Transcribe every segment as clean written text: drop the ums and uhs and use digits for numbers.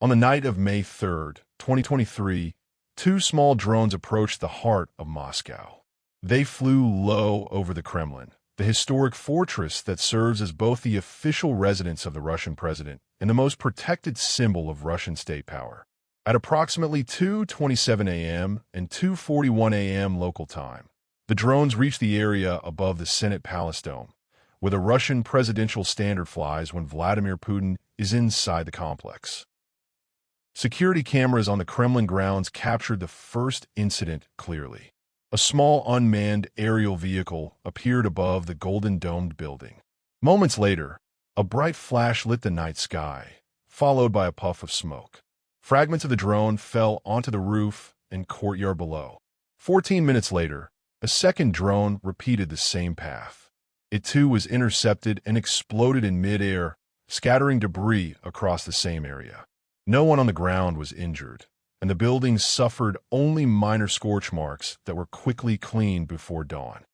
On the night of May 3rd, 2023, two small drones approached the heart of Moscow. They flew low over the Kremlin, the historic fortress that serves as both the official residence of the Russian president and the most protected symbol of Russian state power. At approximately 2:27 a.m. and 2:41 a.m. local time, the drones reached the area above the Senate Palace Dome, where the Russian presidential standard flies when Vladimir Putin is inside the complex. Security cameras on the Kremlin grounds captured the first incident clearly. A small unmanned aerial vehicle appeared above the golden-domed building. Moments later, a bright flash lit the night sky, followed by a puff of smoke. Fragments of the drone fell onto the roof and courtyard below. 14 minutes later, a second drone repeated the same path. It too was intercepted and exploded in midair, scattering debris across the same area. No one on the ground was injured, and the buildings suffered only minor scorch marks that were quickly cleaned before dawn.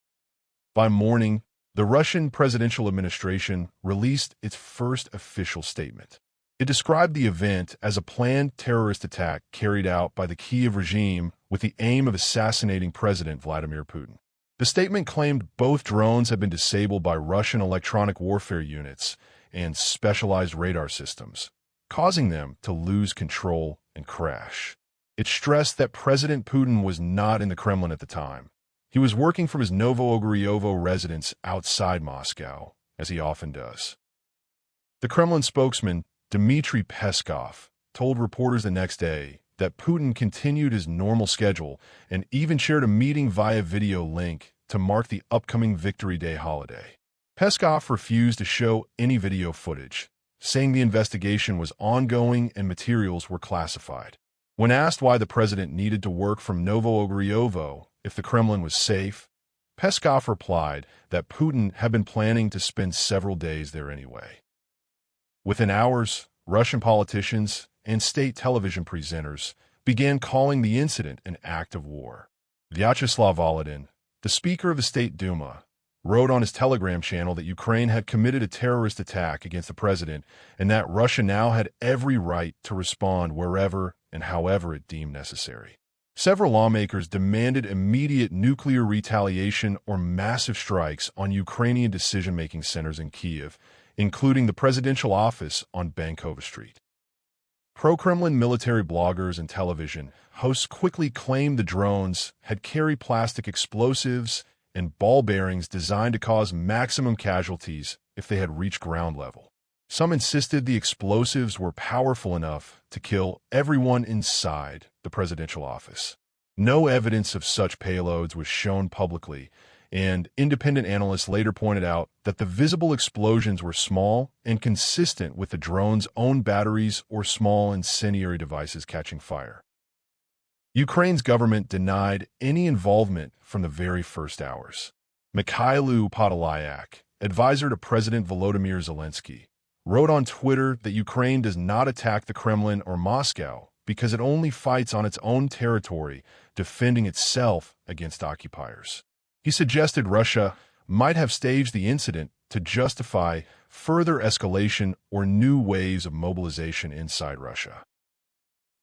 By morning, the Russian presidential administration released its first official statement. It described the event as a planned terrorist attack carried out by the Kyiv regime with the aim of assassinating President Vladimir Putin. The statement claimed both drones had been disabled by Russian electronic warfare units and specialized radar systems, causing them to lose control and crash. It stressed that President Putin was not in the Kremlin at the time. He was working from his Novo-Ogaryovo residence outside Moscow, as he often does. The Kremlin spokesman, Dmitry Peskov, told reporters the next day that Putin continued his normal schedule and even shared a meeting via video link to mark the upcoming Victory Day holiday. Peskov refused to show any video footage, saying the investigation was ongoing and materials were classified. When asked why the president needed to work from Novo-Ogaryovo if the Kremlin was safe, Peskov replied that Putin had been planning to spend several days there anyway. Within hours, Russian politicians and state television presenters began calling the incident an act of war. Vyacheslav Volodin, the Speaker of the State Duma, wrote on his Telegram channel that Ukraine had committed a terrorist attack against the president and that Russia now had every right to respond wherever and however it deemed necessary. Several lawmakers demanded immediate nuclear retaliation or massive strikes on Ukrainian decision-making centers in Kyiv, including the presidential office on Bankova Street. Pro-Kremlin military bloggers and television hosts quickly claimed the drones had carried plastic explosives and ball bearings designed to cause maximum casualties if they had reached ground level. Some insisted the explosives were powerful enough to kill everyone inside the presidential office. No evidence of such payloads was shown publicly, and independent analysts later pointed out that the visible explosions were small and consistent with the drone's own batteries or small incendiary devices catching fire. Ukraine's government denied any involvement from the very first hours. Mikhailo Podolyak, advisor to President Volodymyr Zelensky, wrote on Twitter that Ukraine does not attack the Kremlin or Moscow because it only fights on its own territory, defending itself against occupiers. He suggested Russia might have staged the incident to justify further escalation or new waves of mobilization inside Russia.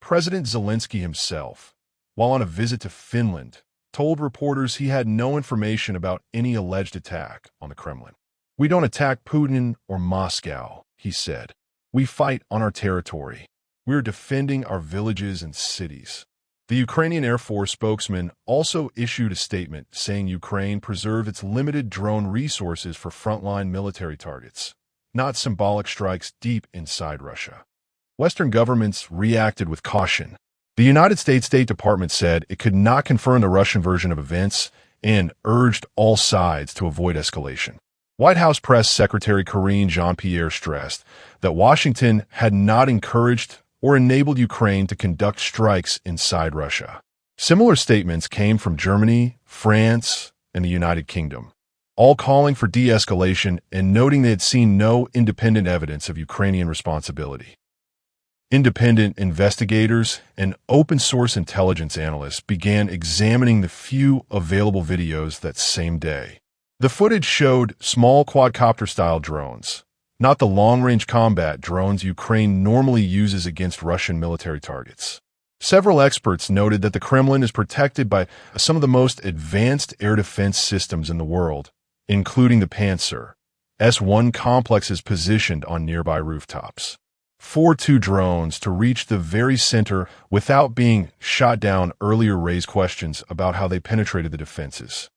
President Zelensky himself, while on a visit to Finland, told reporters he had no information about any alleged attack on the Kremlin. "We don't attack Putin or Moscow," he said. "We fight on our territory. We're defending our villages and cities." The Ukrainian Air Force spokesman also issued a statement saying Ukraine preserved its limited drone resources for frontline military targets, not symbolic strikes deep inside Russia. Western governments reacted with caution. The United States State Department said it could not confirm the Russian version of events and urged all sides to avoid escalation. White House Press Secretary Karine Jean-Pierre stressed that Washington had not encouraged or enabled Ukraine to conduct strikes inside Russia. Similar statements came from Germany, France, and the United Kingdom, all calling for de-escalation and noting they had seen no independent evidence of Ukrainian responsibility. Independent investigators and open-source intelligence analysts began examining the few available videos that same day. The footage showed small quadcopter-style drones, not the long-range combat drones Ukraine normally uses against Russian military targets. Several experts noted that the Kremlin is protected by some of the most advanced air defense systems in the world, including the Panzer S-1 complexes positioned on nearby rooftops. 4-2 drones to reach the very center without being shot down earlier raised questions about how they penetrated the defenses.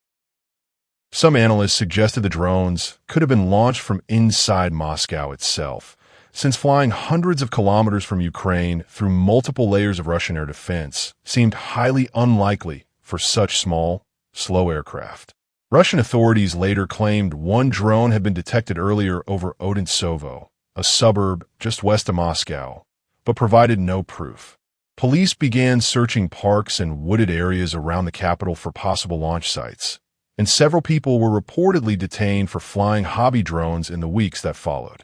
Some analysts suggested the drones could have been launched from inside Moscow itself, since flying hundreds of kilometers from Ukraine through multiple layers of Russian air defense seemed highly unlikely for such small, slow aircraft. Russian authorities later claimed one drone had been detected earlier over Odintsovo, a suburb just west of Moscow, but provided no proof. Police began searching parks and wooded areas around the capital for possible launch sites, and several people were reportedly detained for flying hobby drones in the weeks that followed.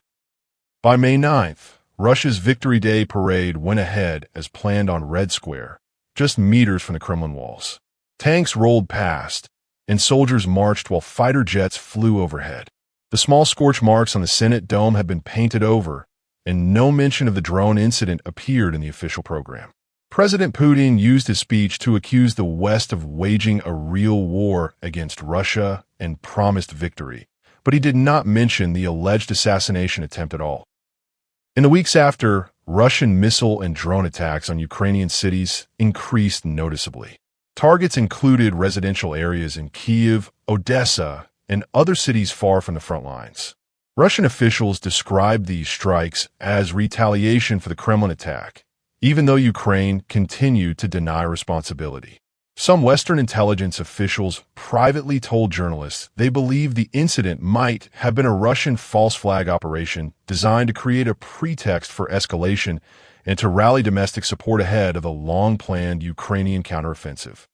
By May 9th, Russia's Victory Day parade went ahead as planned on Red Square, just meters from the Kremlin walls. Tanks rolled past, and soldiers marched while fighter jets flew overhead. The small scorch marks on the Senate dome had been painted over, and no mention of the drone incident appeared in the official program. President Putin used his speech to accuse the West of waging a real war against Russia and promised victory, but he did not mention the alleged assassination attempt at all. In the weeks after, Russian missile and drone attacks on Ukrainian cities increased noticeably. Targets included residential areas in Kyiv, Odessa, and other cities far from the front lines. Russian officials described these strikes as retaliation for the Kremlin attack, even though Ukraine continued to deny responsibility. Some Western intelligence officials privately told journalists they believed the incident might have been a Russian false flag operation designed to create a pretext for escalation and to rally domestic support ahead of the long-planned Ukrainian counteroffensive.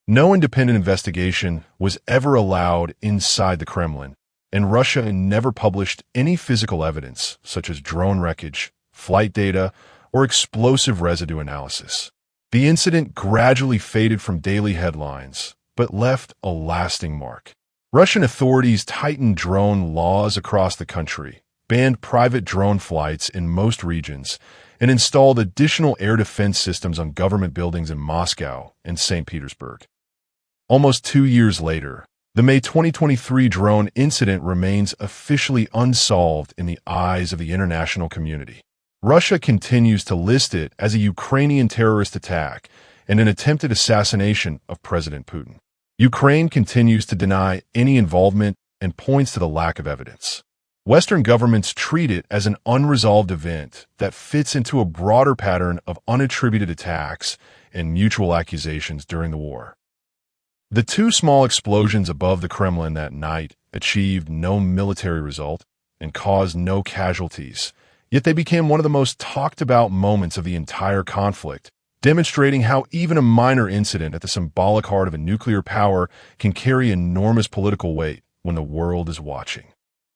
No independent investigation was ever allowed inside the Kremlin, and Russia never published any physical evidence, such as drone wreckage, flight data, or explosive residue analysis. The incident gradually faded from daily headlines, but left a lasting mark. Russian authorities tightened drone laws across the country, banned private drone flights in most regions, and installed additional air defense systems on government buildings in Moscow and St. Petersburg. Almost 2 years later, the May 2023 drone incident remains officially unsolved in the eyes of the international community. Russia continues to list it as a Ukrainian terrorist attack and an attempted assassination of President Putin. Ukraine continues to deny any involvement and points to the lack of evidence. Western governments treat it as an unresolved event that fits into a broader pattern of unattributed attacks and mutual accusations during the war. The 2 small explosions above the Kremlin that night achieved no military result and caused no casualties, yet they became one of the most talked about moments of the entire conflict, demonstrating how even a minor incident at the symbolic heart of a nuclear power can carry enormous political weight when the world is watching.